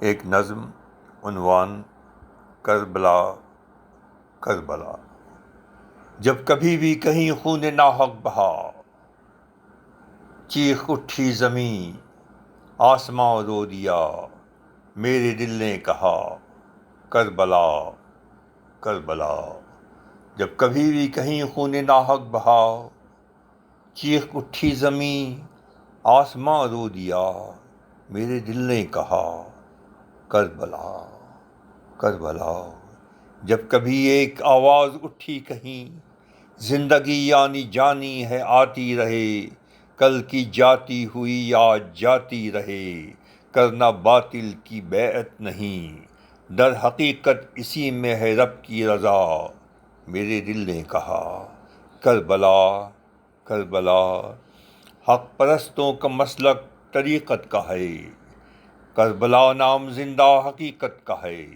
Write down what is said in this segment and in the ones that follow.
ایک نظم، عنوان کربلا کربلا۔ جب کبھی بھی کہیں خون ناحق بہا، چیخ اٹھی زمیں آسماں رو دیا، میرے دل نے کہا کربلا کربلا۔ جب کبھی بھی کہیں خون ناحق بہا، چیخ اٹھی زمیں آسماں رو دیا، میرے دل نے کہا کربلا کربلا۔ جب کبھی ایک آواز اٹھی کہیں، زندگی یعنی جانی ہے آتی رہے، کل کی جاتی ہوئی آج جاتی رہے، کرنا باطل کی بیعت نہیں، در حقیقت اسی میں ہے رب کی رضا، میرے دل نے کہا کربلا کربلا۔ حق پرستوں کا مسلک طریقت کا ہے، کربلا نام زندہ حقیقت کا ہے،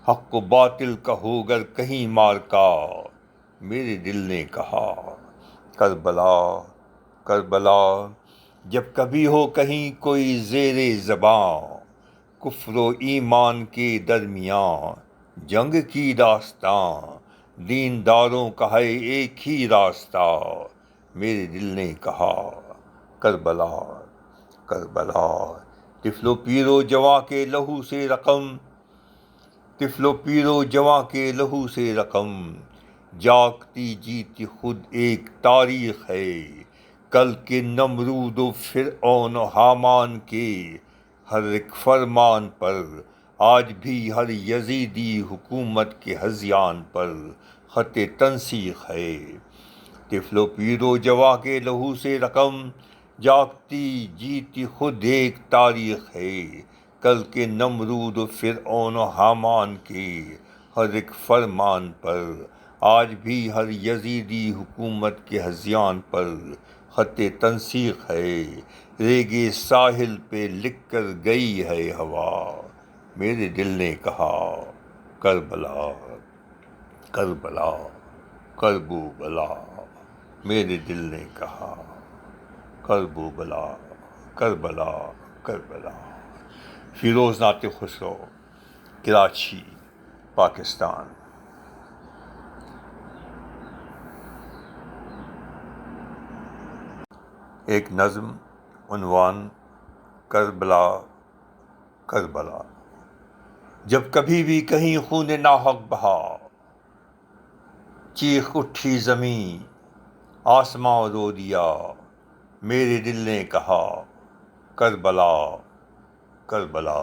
حق و باطل کا ہوگر کہیں مار کا، میرے دل نے کہا کربلا کربلا۔ جب کبھی ہو کہیں کوئی زیر زباں، کفر و ایمان کے درمیان، جنگ کی داستاں، دینداروں کا ہے ایک ہی راستہ، میرے دل نے کہا کربلا کربلا۔ طفل و پیر و جواں کے لہو سے رقم، طفل و پیر و جواں کے لہو سے رقم، جاگتی جیتی خود ایک تاریخ ہے، کل کے نمرود و فرعون و حامان کے ہر ایک فرمان پر، آج بھی ہر یزیدی حکومت کے ہذیان پر خط تنسیخ ہے۔ طفل و پیر و جواں کے لہو سے رقم، جاگتی جیتی خود ایک تاریخ ہے، کل کے نمرود و فرعون و حامان کے ہر ایک فرمان پر، آج بھی ہر یزیدی حکومت کے ہذیان پر خط تنسیخ ہے، ریگِ ساحل پہ لکھ کر گئی ہے ہوا، میرے دل نے کہا کربلا کربلا کرب و بلا، میرے دل نے کہا کرب و بلا کربلا کربلا۔ فیروز نعت خسرو، کراچی، پاکستان۔ ایک نظم، عنوان کربلا کربلا۔ جب کبھی بھی کہیں خون ناحق بہا، چیخ اٹھی زمیں آسماں رو دیا، میرے دل نے کہا کربلا کربلا۔